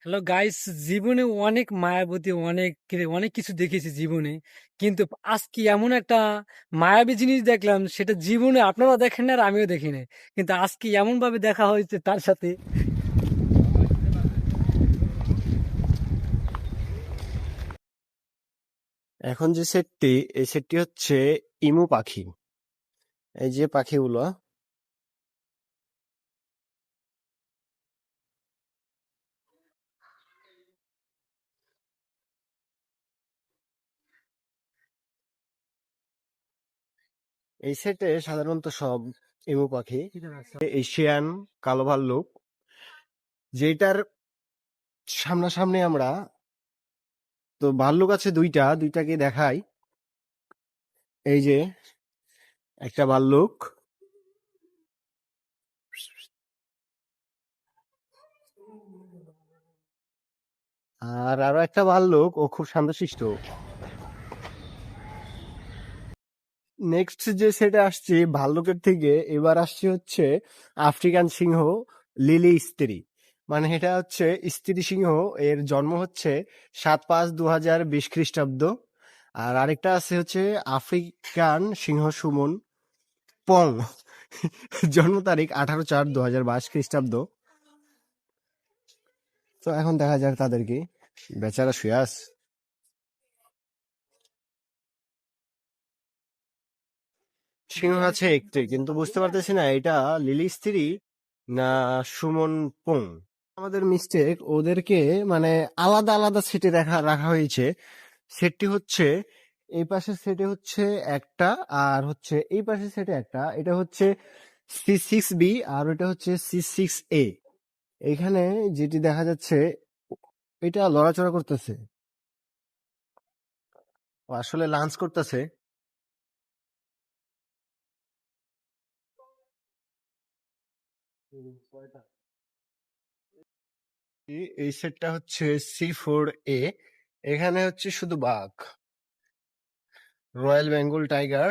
Hello guys, জীবনে অনেক মায়াবতী অনেক কিছু দেখেছি জীবনে। কিন্তু আজকে এমন একটা মায়াবী জিনিস দেখলাম, সেটা জীবনে আপনারাও দেখেন না আর আমিও দেখি না। কিন্তু আজকে এমন ভাবে দেখা হয়েছে তার সাথে। এখন যে সেটটি, এই সেটটি হচ্ছে ইমু পাখি। এই যে পাখিগুলো, এই সেটে সাধারণত সব ইমু পাখি। এশিয়ান কালো ভাল্লুক, যেটার সামনাসামনি আমরা, তো ভাল্লুক আছে দুইটাকে দেখাই। এই যে একটা ভাল্লুক, আর আরো একটা ভাল্লুক, ও খুব শান্তশিষ্ট। নেক্সট যে সেটে আসছি ভাল্লুকের থেকে, এবার আসছে হচ্ছে আফ্রিকান সিংহ, লিলি স্ত্রী। মানে এটা হচ্ছে স্ত্রী সিংহ। এর জন্ম হচ্ছে 7/5/2020 খ্রিস্টাব্দ। আর আরেকটা আছে হচ্ছে আফ্রিকান সিংহ সুমন পং, জন্ম তারিখ 18/4/2022 খ্রিস্টাব্দ। তো এখন দেখা যাক তাদেরকে, বেচারা শুয়ে আছে। সিংহ আছে একটি, কিন্তু বুঝতে পারতেছি না এটা লিলি স্ত্রী না সুমন পং। আমাদের মিস্টেক, ওদেরকে মানে আলাদা আলাদা সেটে রাখা রাখা হয়েছে। সেটটি হচ্ছে এই পাশের সেটে হচ্ছে একটা, আর হচ্ছে এই পাশের সেটে একটা। এটা হচ্ছে C6B আর এটা হচ্ছে C6A। এখানে যেটি দেখা যাচ্ছে, এটা লড়াচড়া করতেছে, ও আসলে লাঞ্চ করতেছে। এই সেটটা হচ্ছে C4A। এখানে হচ্ছে শুধু বাঘ, রয়্যাল বেঙ্গল টাইগার।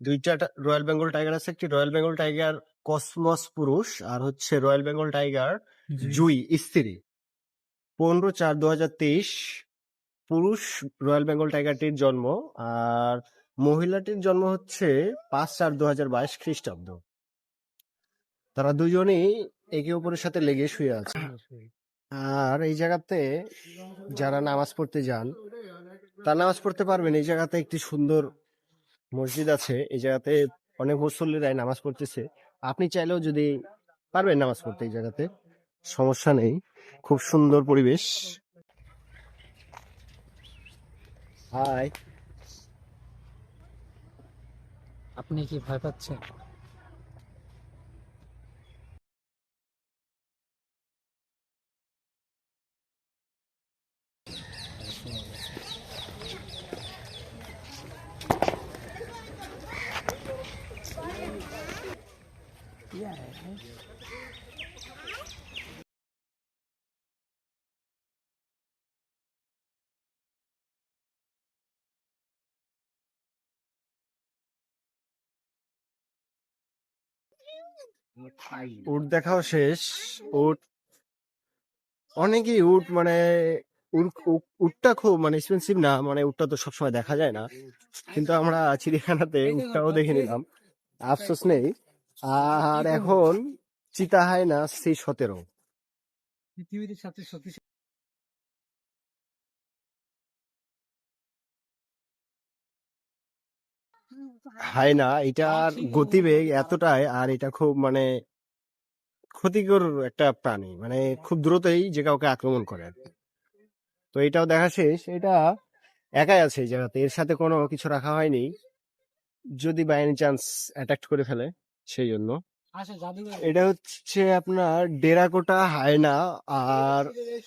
দুইটা রয়্যাল বেঙ্গল টাইগার আছে, একটি রয়্যাল বেঙ্গল টাইগার কসমস পুরুষ, আর হচ্ছে রয়্যাল বেঙ্গল টাইগার জুই স্ত্রী। 15/4/2023 পুরুষ রয়্যাল বেঙ্গল টাইগারটির জন্ম, আর মহিলাটির জন্ম হচ্ছে 5/4/2022 খ্রিস্টাব্দ। তারা দুজনেই একে অপরের সাথে লেগে শুয়ে আছে। আর এই জায়গাতে যারা নামাজ পড়তে যান, তারা নামাজ পড়তে পারবেন। এই জায়গাতে একটি সুন্দর মসজিদ আছে, এই জায়গাতে অনেক মুসল্লিরাই নামাজ পড়তেছে। আপনি চাইলেও যদি পারবেন নামাজ পড়তে এই জায়গাতে, সমস্যা নেই, খুব সুন্দর পরিবেশ। হাই। আপনি কি ভয় পাচ্ছেন? উট দেখাও শেষ। উট, অনেকেই উট মানে উটটা খুব মানে এক্সপেন্সিভ না, মানে উটটা তো সবসময় দেখা যায় না, কিন্তু আমরা চিড়িয়াখানাতে উটটাও দেখে নিলাম, আফসোস নেই। আর এখন চিতা হায়না C17। পৃথিবীর সাথে সত্যি। হায়না, এটার গতিবেগ এতটাই, আর এটা খুব মানে ক্ষতিকর একটা প্রাণী, মানে খুব দ্রুতই যে কাউকে আক্রমণ করে। তো এটাও দেখা শেষ। এটা একাই আছে এই জায়গাতে, এর সাথে কোনো কিছু রাখা হয়নি, যদি বাই এনি চান্স অ্যাটাক করে ফেলে সেই জন্য। আচ্ছা, জাদুঘর। এটা হচ্ছে আপনার ডেরাকোটা হায়না, আর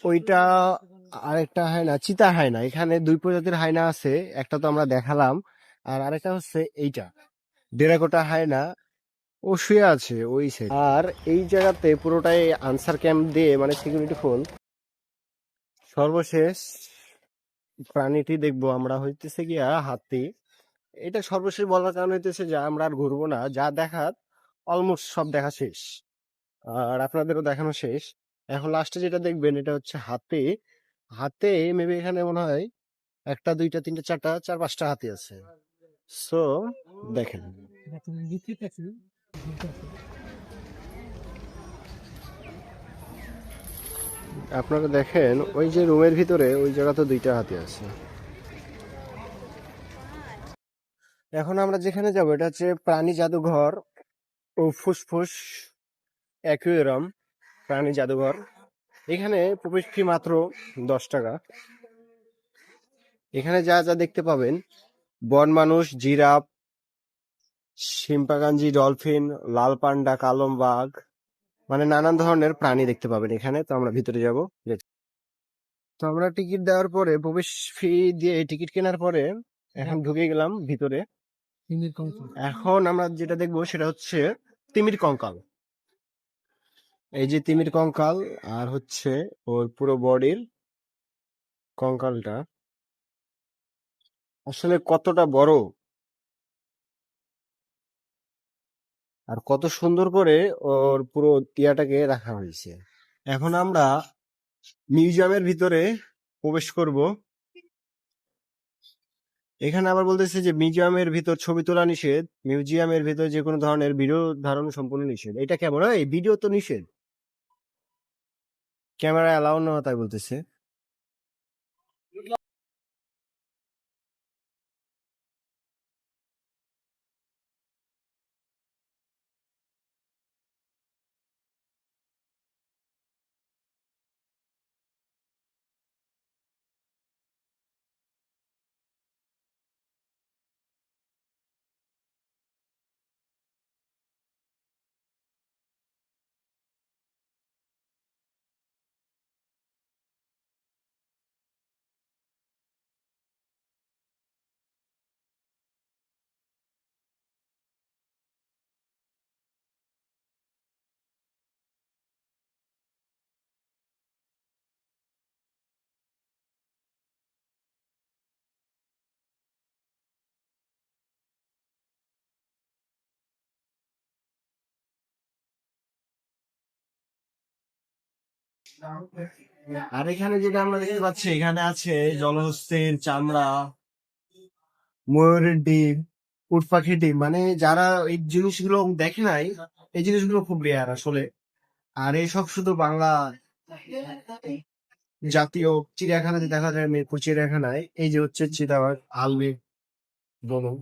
ওইটা আরেকটা হায়না চিতা হায়না। এখানে দুই প্রজাতির হায়না আছে, একটা তো আমরা দেখালাম, আর আরেকটা হচ্ছে এইটা ডেরাকোটা হায়না। ও শুয়ে আছে ওই সাইড। আর এই জায়গাতে পুরোটাই আনসার ক্যাম্প দিয়ে, মানে সিকিউরিটি ফুল। সর্বশেষ প্রাণীটি দেখবো আমরা হইতেছে গিয়া হাতি। এটা সর্বশেষ বলার কারণ হইতেছে যে আমরা আর ঘুরবো না, যা দেখার অলমোস্ট সব দেখা শেষ, আর আপনাদেরও দেখানো শেষ। এখন লাস্টে যেটা দেখবেন এটা হচ্ছে হাতি। হাতে মেবি এখানে মনে হয় একটা, দুইটা, তিনটা, চারটা, চার পাঁচটা হাতি আছে। সো দেখেন, আপনারা দেখেন ওই যে রুমের ভিতরে ওই জায়গাতে দুইটা হাতি আছে। এখন আমরা যেখানে যাবো এটা হচ্ছে প্রাণী জাদুঘর ও ফুসফুস অ্যাকুয়ারিয়াম প্রাণী জাদুঘর। এখানে প্রবেশ ফি মাত্র 10 টাকা। এখানে যা যা দেখতে পাবেন, বন মানুষ, জিরাফ, শিম্পাঞ্জি, ডলফিন, লাল পান্ডা, কালো বাঘ, মানে নানান ধরনের প্রাণী দেখতে পাবেন এখানে। তো আমরা ভিতরে যাব। তো আমরা টিকিট দেওয়ার পরে, প্রবেশ ফি দিয়ে টিকিট কেনার পরে এখন ঢুকে গেলাম ভিতরে। এখন আমরা যেটা দেখবো সেটা হচ্ছে তিমির কঙ্কাল। এই যে তিমির কঙ্কাল, আর হচ্ছে ওর পুরো বডির কঙ্কালটা আসলে কতটা বড় আর কত সুন্দর করে ওর পুরো টিয়াটাকে রাখা হয়েছে। এখন আমরা মিউজিয়ামের ভিতরে প্রবেশ করব। এখানে আবার বলতেছে যে মিউজিয়ামের ভিতর ছবি তোলা নিষেধ, মিউজিয়ামের ভিতর যে কোনো ধরনের ভিডিও ধারণ সম্পূর্ণ নিষেধ। এটা কেমন? এই ভিডিও তো নিষেধ, ক্যামেরা অ্যালাউ না, তাই বলতেছে। আর এখানে যেটা আমরা দেখতে পাচ্ছি, এখানে আছে জলহস্তির চামড়া, ময়ূরের ডিম, উট পাখির ডিম। মানে যারা এই জিনিসগুলো দেখে নাই, এই জিনিসগুলো খুব রেয়ার আসলে। আর এইসব শুধু বাংলা জাতীয় চিড়িয়াখানাতে দেখা যায়। মিরপুর চিড়িয়াখানায় এই যে হচ্ছে চিতাবাঘ, আলবির বনু,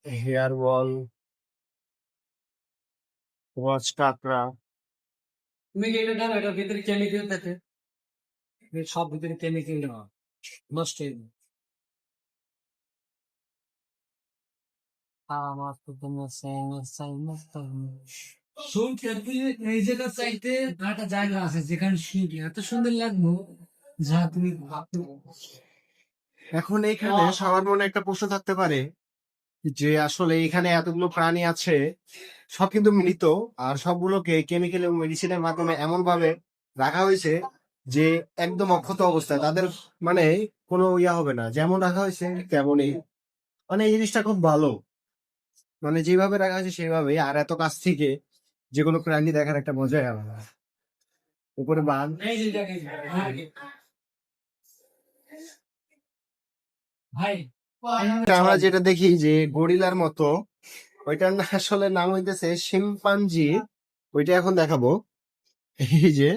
হেয়ার বল, ওয়াচ কাঁকড়া। তুমি কি এটা জানো এটার ভিতরে কেমিক্যাল থাকে? সব ভিতরে কেমিক্যাল দেওয়া নষ্ট হয়ে যায়। আমার তো তোমার শুনছি আর কি, এই জায়গা চাইতে একটা জায়গা আছে যেখানে শুনছি এত সুন্দর লাগলো যা তুমি ভাবতে এখন এখানে সবার মনে একটা প্রশ্ন থাকতে পারে যে আসলে এখানে এতগুলো প্রাণী আছে, সব কিন্তু মৃত, আর সবগুলোকে কেমিক্যাল এবং মেডিসিনের মাধ্যমে এমন ভাবে রাখা হয়েছে যে একদম অক্ষত অবস্থায়। তাদের মানে কোনো ইয়া হবে না, যেমন রাখা হয়েছে তেমনই। মানে এই জিনিসটা খুব ভালো, মানে যেভাবে রাখা হয়েছে সেভাবেই। আর এত কাছ থেকে যে কোনো প্রাণী দেখার একটা মজাই আলাদা। উপরে বাঘ। এই যে জায়গায় ভাই এটা আমরা যেটা দেখি যে গরিলার মতো, ওইটার আসলে নাম হইতেছে শিম্পাঞ্জি। ওইটা এখন দেখাবো। এই যে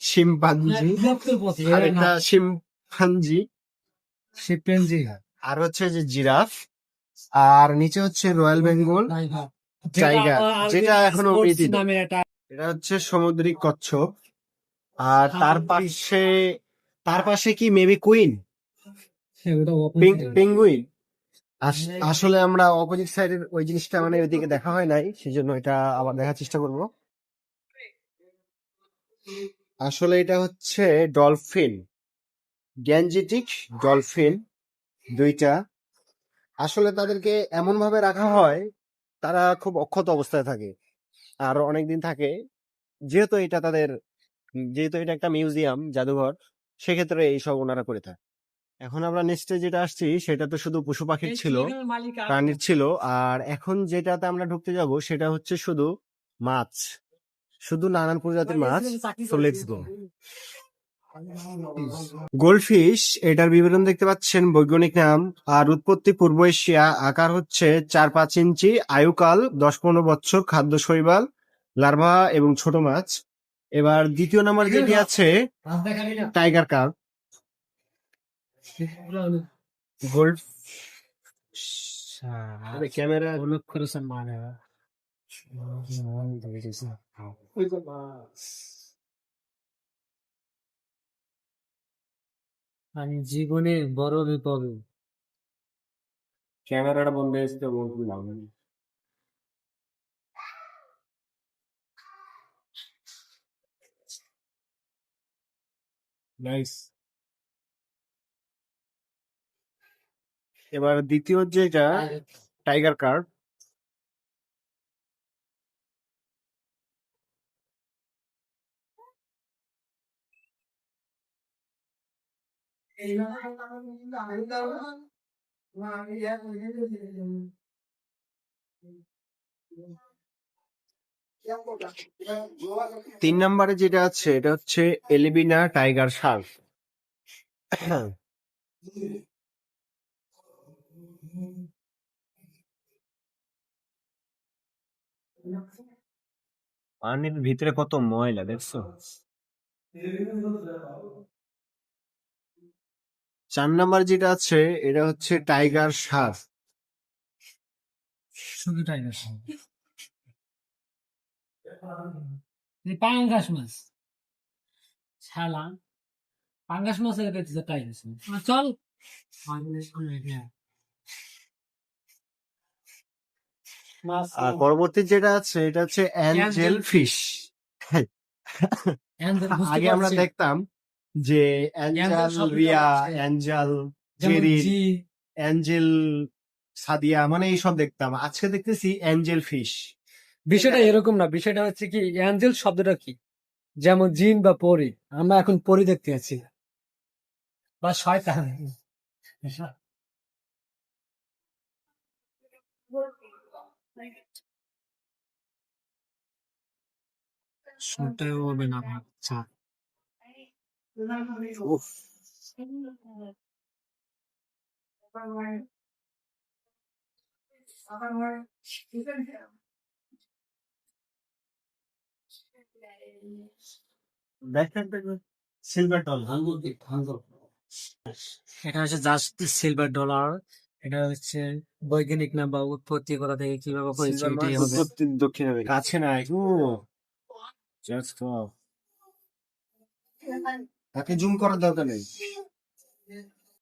শিম্পাঞ্জি, বিরক্তর পথে আর একটা শিম্পাঞ্জি, শিম্পাঞ্জি আর হচ্ছে যে জিরাফ, আর নিচে হচ্ছে রয়্যাল বেঙ্গল টাইগার, যেটা এখনো মৃত। নামের একটা এটা হচ্ছে সামুদ্রিক কচ্ছপ। আর তার পাশে কি মেবি কুইন, পেঙ্গুইন। আসলে আমরা অপোজিট সাইডের ওই জিনিসটা মানে ওইদিকে দেখা হয় নাই, সেজন্য এটা আবার দেখার চেষ্টা করব। আসলে এটা হচ্ছে ডলফিন, গ্যাঞ্জেটিক ডলফিন দুইটা। আসলে তাদেরকে এমন ভাবে রাখা হয়, তারা খুব অক্ষত অবস্থায় থাকে আর অনেকদিন থাকে। যেহেতু এটা তাদের, যেহেতু এটা একটা মিউজিয়াম জাদুঘর, সেক্ষেত্রে এইসব ওনারা করে থাকে। এখন আমরা নেক্সটে যেটা আসছি সেটা তো শুধু পশু পাখির ছিল, প্রাণীর ছিল। আর এখন যেটাতে আমরা ঢুকতে যাব সেটা হচ্ছে শুধু মাছ, শুধু নানান প্রজাতির মাছ। So let's go. গোল্ডফিশ, এটার বিবরণ দেখতে পাচ্ছেন, বৈজ্ঞানিক নাম আর উৎপত্তি পূর্ব এশিয়া, আকার হচ্ছে 4-5 ইঞ্চি, আয়ুকাল 10-15 বছর, খাদ্য শৈবাল, লার্ভা এবং ছোট মাছ। এবার দ্বিতীয় নাম্বার যেটি আছে টাইগার কার্প। গোল্ড ক্যামেরা আমি জীবনে বড় বিপদে। ক্যামেরাটা বন্ধ হয়েছে তো নাইস। এবার দ্বিতীয় যেটা টাইগার কার্প। তিন নম্বরে যেটা আছে এটা হচ্ছে এলিবিনা টাইগার শার্ক। পানির ভিতরে কত ময়লা দেখছো। 4 নাম্বার যেটা আছে এটা হচ্ছে টাইগার শার্ক। শুধু টাইগার পাঙ্গাস মাছ ছালা, পাঙ্গাস মাছের কাছে টাইগার মাছ চল। আর পরবর্তী যেটা আছে এটা হচ্ছে অ্যাঞ্জেল ফিশ। আগে আমরা দেখতাম যে Angel Riya, Angel Zerin, Angel Sadia, মানে এইসব দেখতাম। আজকে দেখতেছি অ্যাঞ্জেল ফিশ। বিষয়টা এরকম না, বিষয়টা হচ্ছে কি, অ্যাঞ্জেল শব্দটা কি, যেমন জিন বা পরি, আমরা এখন পরি দেখতে আছি, বা শয়তান। শুনতে হবে না, আচ্ছা। উফ, দেখেন সিলভার ডলফিন। এটা হচ্ছে জাস্ট সিলভার ডলার। এটা হচ্ছে বৈজ্ঞানিক নাম বা উৎপত্তি কোথা থেকে কিভাবে হয়েছে সিলভার মাছ এটাই হবে। উৎপত্তি দক্ষিণ আমেরিকা। কাছে নাই গো, জাস্ট তাকে জুম করার দরকার নেই।